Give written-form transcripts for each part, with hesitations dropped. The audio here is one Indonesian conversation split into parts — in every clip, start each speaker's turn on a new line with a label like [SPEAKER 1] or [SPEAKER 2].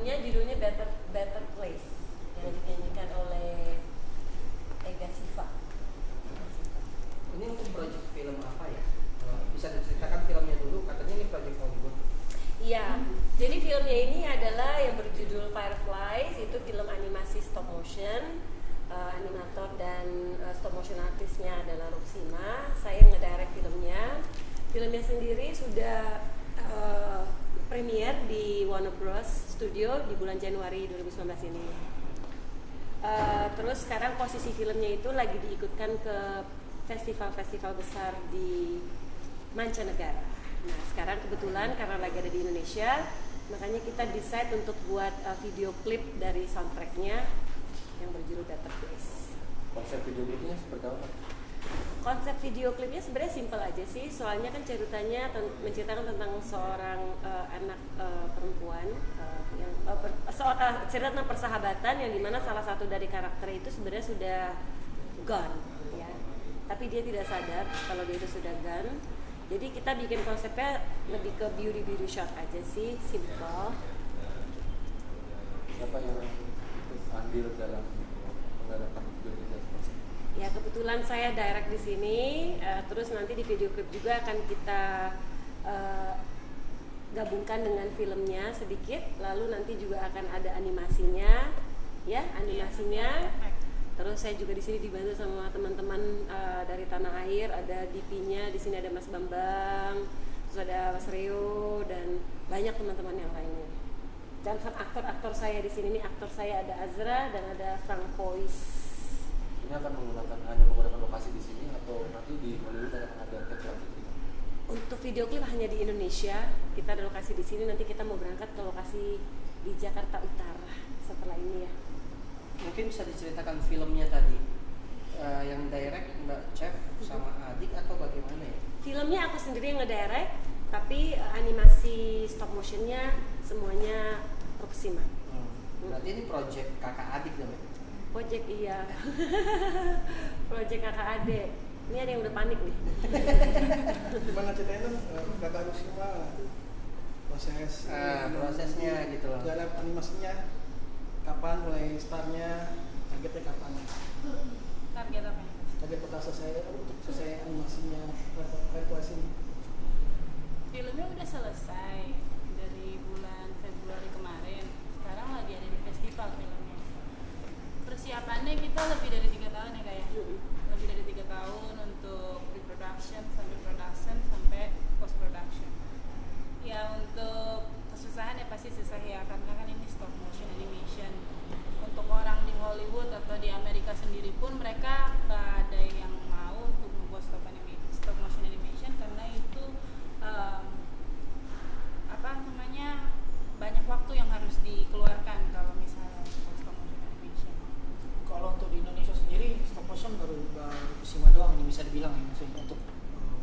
[SPEAKER 1] lagunya judulnya Better Place yang dinyanyikan oleh Ega Siva.
[SPEAKER 2] Ini untuk proyek film apa ya? Bisa diceritakan filmnya dulu, katanya ini proyek Hollywood.
[SPEAKER 1] Iya, jadi filmnya ini adalah yang berjudul Fireflies, itu film animasi stop motion. Animator dan stop motion artisnya adalah Ruxima. Saya ngedirect filmnya. Filmnya sendiri sudah premier di Warner Bros Studio di bulan Januari 2019 ini. Terus sekarang posisi filmnya itu lagi diikutkan ke festival-festival besar di mancanegara. Nah sekarang kebetulan karena lagi ada di Indonesia, makanya kita decide untuk buat video klip dari soundtracknya yang berjudul Better Place.
[SPEAKER 3] Konsep video klipnya seperti apa?
[SPEAKER 1] Konsep video klipnya sebenarnya simpel aja sih, soalnya kan ceritanya menceritakan tentang seorang anak perempuan yang cerita tentang persahabatan yang dimana salah satu dari karakter itu sebenarnya sudah gone, ya. Tapi dia tidak sadar kalau dia itu sudah gone. Jadi kita bikin konsepnya lebih ke beauty shot aja sih, simple.
[SPEAKER 3] Siapa yang andil dalam penggarapan video klip?
[SPEAKER 1] Ya kebetulan saya direct di sini, terus nanti di video klip juga akan kita gabungkan dengan filmnya sedikit, lalu nanti juga akan ada animasinya, ya animasinya. Terus saya juga di sini dibantu sama teman-teman dari tanah air, ada DP-nya, di sini ada Mas Bambang, terus ada Mas Rio dan banyak teman-teman yang lainnya. Dan aktor-aktor saya di sini nih, aktor saya ada Azra dan ada Frank Pois.
[SPEAKER 3] Ini akan hanya menggunakan lokasi di sini atau nanti di Hollywood akan ada tempat gitu?
[SPEAKER 1] Untuk video klip hanya di Indonesia, kita ada lokasi di sini. Nanti kita mau berangkat ke lokasi di Jakarta Utara setelah ini ya.
[SPEAKER 2] Mungkin bisa diceritakan filmnya tadi, yang direct Mbak Chef sama Adik atau bagaimana ya?
[SPEAKER 1] Filmnya aku sendiri yang ngedirect, tapi animasi stop motionnya semuanya Proxima.
[SPEAKER 2] Berarti ini project kakak adik dong ya?
[SPEAKER 1] Project iya. Project kakak adik. Ini ada yang udah panik nih.
[SPEAKER 4] Gimana ceritanya tuh kakak Ruxima
[SPEAKER 2] prosesnya gitu loh.
[SPEAKER 4] dalam animasinya kapan mulai startnya, targetnya kapan?
[SPEAKER 5] Target apa?
[SPEAKER 4] Target total selesai untuk selesai animasinya revolusi.
[SPEAKER 5] Filmnya udah selesai dari bulan Februari kemarin. Sekarang lagi ada di festival filmnya. Persiapannya kita lebih dari 3 tahun ya kayak. Lebih dari 3 tahun untuk pre-production sampai production sampai post production. Ya untuk kesusahan ya pasti susah ya karena kan ini stop motion animation. Untuk orang di Hollywood atau di Amerika sendiri pun mereka gak ada yang mau untuk membuat stop motion animation karena itu banyak waktu yang harus dikeluarkan kalau misalnya untuk stop motion animation.
[SPEAKER 4] Kalau untuk di Indonesia sendiri stop motion baru Ruxima doang nih bisa dibilang ya maksudnya untuk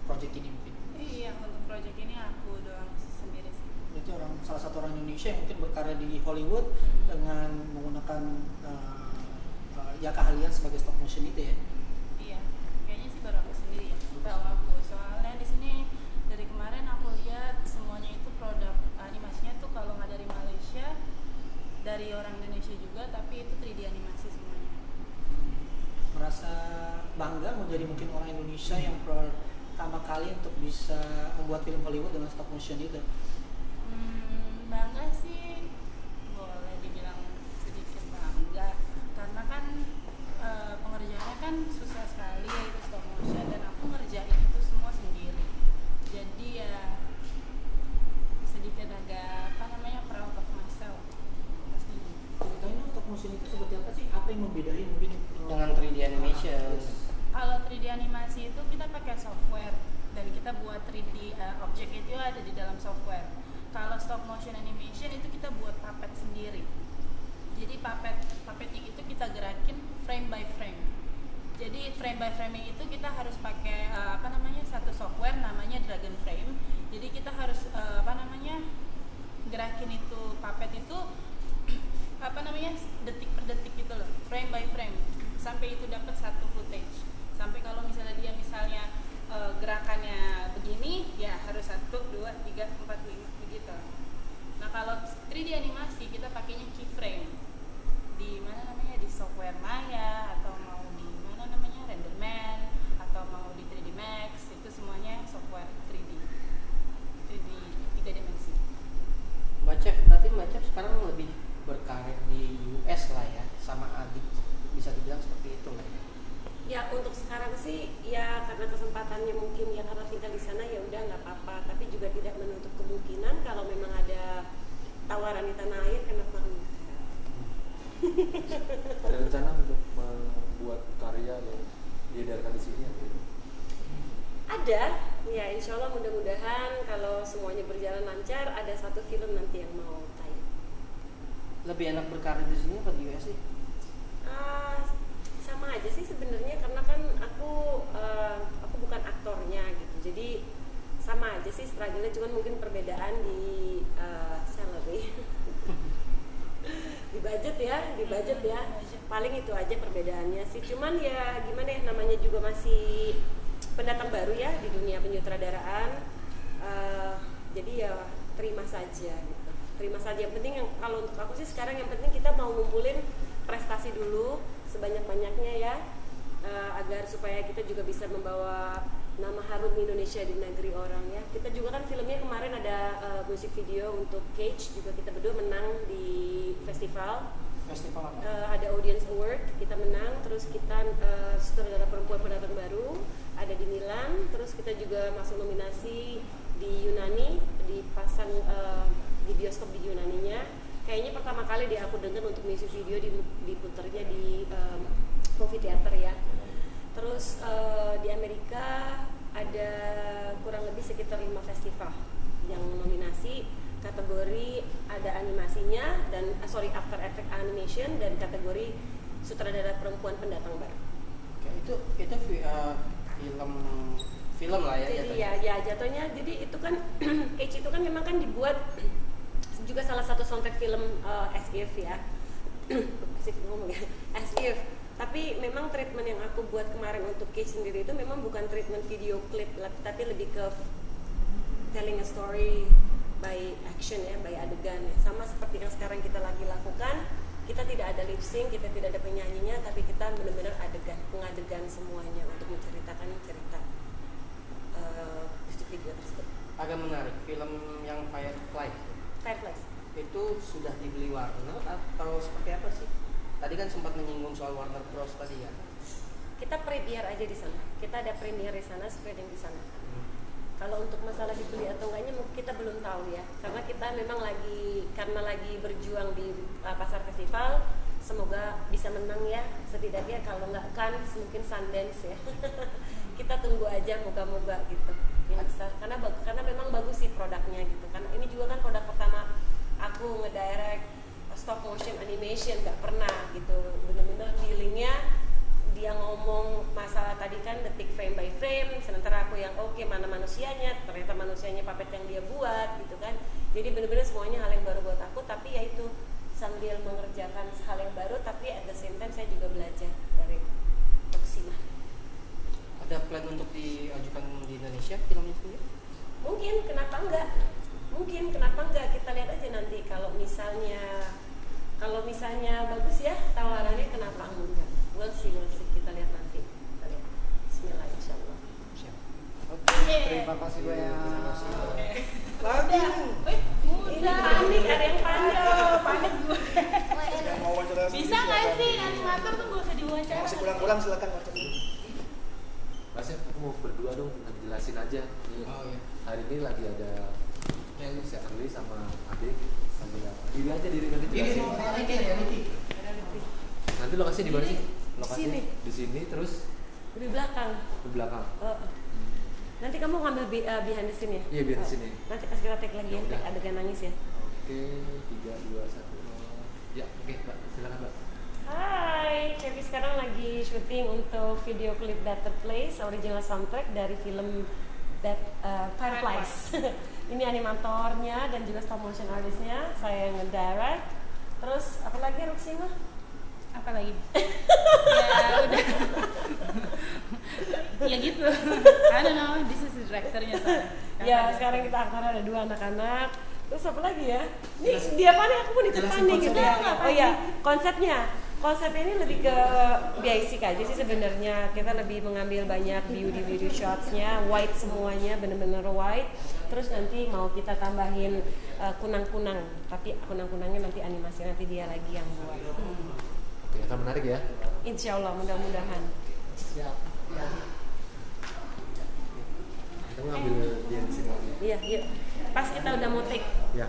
[SPEAKER 4] project ini mungkin.
[SPEAKER 5] Iya untuk project ini aku doang sendiri sih.
[SPEAKER 4] Berarti salah satu orang Indonesia yang mungkin berkarya di Hollywood dengan menggunakan ya keahlian sebagai stop motion itu ya.
[SPEAKER 5] Iya, kayaknya sih baru aku sendiri ya. Tahu aku soalnya di sini dari kemarin aku lihat semuanya itu produk animasinya tuh kalau nggak dari Malaysia, dari orang Indonesia juga, tapi itu 3D animasi semuanya.
[SPEAKER 4] Merasa bangga menjadi mungkin orang Indonesia yang pertama kali untuk bisa membuat film Hollywood dengan stop motion itu.
[SPEAKER 5] Bangga sih, boleh dibilang sedikit bangga, karena kan pengerjaannya kan susah sekali ya itu stop motion dan aku ngerjain itu semua sendiri. Jadi ya sedikit agak proud of myself pastinya.
[SPEAKER 4] Ceritanya stop motion itu seperti apa sih? Apa yang membedain mungkin
[SPEAKER 2] Dengan 3D animation?
[SPEAKER 5] Kalau 3D animasi itu kita pakai software dan kita buat 3D objek itu ada di dalam software. Kalau stop motion animation itu kita buat puppet sendiri. Jadi puppetnya itu kita gerakin frame by frame. Jadi frame by frame itu kita harus pakai satu software namanya Dragon Frame. Jadi kita harus gerakin itu puppet itu detik per detik gitu loh, frame by frame sampai itu dapat satu footage. Sampai kalau misalnya dia gerakannya begini ya harus 1, 2, 3, 4, 5 begitu. Nah kalau 3D animasi kita pakai
[SPEAKER 1] ya karena kesempatannya mungkin ya karena tinggal di sana ya udah nggak apa-apa, tapi juga tidak menutup kemungkinan kalau memang ada tawaran di tanah air kenapa enggak.
[SPEAKER 3] Ada rencana untuk membuat karya yang diedarkan di sini atau?
[SPEAKER 1] Ada, ya insya Allah mudah-mudahan kalau semuanya berjalan lancar ada satu film nanti yang mau tayang.
[SPEAKER 2] Lebih enak berkarir di sini apa di US sih?
[SPEAKER 1] Sama aja sih sebenarnya karena kan aku bukan aktornya gitu, jadi sama aja sih struggle-nya, cuman mungkin perbedaan di salary. di budget ya paling itu aja perbedaannya sih, cuman ya gimana ya, namanya juga masih pendatang baru ya di dunia penyutradaraan, jadi ya terima saja gitu, terima saja. Yang penting kalau untuk aku sih sekarang yang penting kita mau ngumpulin prestasi dulu sebanyak-banyaknya ya, agar supaya kita juga bisa membawa nama harum Indonesia di negeri orang ya. Kita juga kan filmnya kemarin ada musik video untuk Cage, juga kita berdua menang di festival apa? Ada Audience Award, kita menang. Terus kita sutradara perempuan pendatang baru ada di Milan. Terus kita juga masuk nominasi di Yunani, dipasang di bioskop di Yunaninya. Kayaknya pertama kali aku dengar untuk musik video diputarnya di movie theater ya. Terus di Amerika ada kurang lebih sekitar 5 festival yang nominasi, kategori ada animasinya dan after effect animation dan kategori sutradara perempuan pendatang baru.
[SPEAKER 2] Oke, itu film lah ya.
[SPEAKER 1] Jadi ya jatuhnya, jadi itu kan Cage itu kan memang kan dibuat juga salah satu soundtrack film As If ya. As If. Tapi memang treatment yang aku buat kemarin untuk Cage sendiri itu memang bukan treatment video klip, tapi lebih ke telling a story by action ya, by adegan ya. Sama seperti yang sekarang kita lagi lakukan, kita tidak ada lip sync, kita tidak ada penyanyinya, tapi kita benar-benar pengadegan semuanya untuk menceritakan cerita musik video tersebut.
[SPEAKER 2] Agak menarik, film yang Fireflies itu sudah dibeli Warner atau seperti apa sih? Tadi kan sempat menyinggung soal Warner Bros tadi ya.
[SPEAKER 1] Kita premiere aja di sana. Kita ada premiere di sana, screening di sana. Kalau untuk masalah dibeli atau enggaknya kita belum tahu ya. Karena kita memang lagi berjuang di pasar festival. Semoga bisa menang ya. Setidaknya kalau nggak Cannes mungkin Sundance ya. Kita tunggu aja, moga-moga gitu. Yang bisa. Karena memang bagus sih produknya gitu. Karena ini juga kan produk pertama aku ngedirect stop motion animation, nggak pernah gitu, bener-bener feelingnya dia ngomong masalah tadi kan detik frame by frame, sementara aku yang oke, mana manusianya, ternyata manusianya puppet yang dia buat gitu kan. Jadi bener-bener semuanya hal yang baru buat aku, tapi ya itu sambil mengerjakan hal yang baru, tapi at the same time saya juga belajar dari Proxima.
[SPEAKER 2] Ada plan untuk diajukan di Indonesia filmnya sendiri?
[SPEAKER 1] Mungkin, kenapa enggak? Kita lihat aja nanti kalau misalnya bagus ya tawarannya, kenapa enggak? We'll see, kita lihat nanti. Kita lihat. Bismillah insyaallah.
[SPEAKER 2] Siap.
[SPEAKER 4] Oke, terima kasih banyak.
[SPEAKER 5] Lagi.
[SPEAKER 1] Ini panik, ada yang panik.
[SPEAKER 5] Panik gue.
[SPEAKER 3] Mau wawancara
[SPEAKER 5] Bisa nggak sih animator tuh gak usah diwawancara?
[SPEAKER 3] Masih pulang-pulang silakan wawancara. Mas, aku mau berdua dong, jelasin aja.
[SPEAKER 2] Oh iya.
[SPEAKER 3] Hari ini lagi ada Shirley sama adik lagi apa? Diri aja nanti jelasin. Nanti lokasinya di mana sih? Lokasinya di sini terus
[SPEAKER 1] Di belakang.
[SPEAKER 3] di belakang.
[SPEAKER 1] Nanti kamu ngambil behind the scene ya?
[SPEAKER 3] Iya, behind the scene ya.
[SPEAKER 1] Nanti pas kita take lagi ya,
[SPEAKER 3] Udah.
[SPEAKER 1] take adegan nangis ya.
[SPEAKER 3] Oke, 3, 2, 1. Ya, oke, Mbak. Silakan, Mbak.
[SPEAKER 1] Hai, Cepi sekarang lagi syuting untuk video klip Better Place, original soundtrack dari film Fireflies. Ini animatornya dan juga stop motion artistnya, saya yang ngedirect. Terus apa lagi Ruksima?
[SPEAKER 5] Apa lagi? Ya udah. Ya gitu. I don't know, this is the directornya soalnya.
[SPEAKER 1] Ya sekarang kita aktornya ada 2 anak-anak. Terus apa lagi ya? Ini dia panik, aku pun ikut panik gitu ya. Oh iya, konsepnya ini lebih ke basic aja sih sebenarnya. Kita lebih mengambil banyak beauty shotsnya, white semuanya, bener-bener white. Terus nanti mau kita tambahin kunang-kunang, tapi kunang-kunangnya nanti animasi, nanti dia lagi yang buat.
[SPEAKER 3] Oke, akan menarik ya.
[SPEAKER 1] Insya Allah, mudah-mudahan.
[SPEAKER 3] Siap. ngambil dia di sini lagi.
[SPEAKER 1] Iya, yuk. Pas kita udah mau take.
[SPEAKER 3] Ya.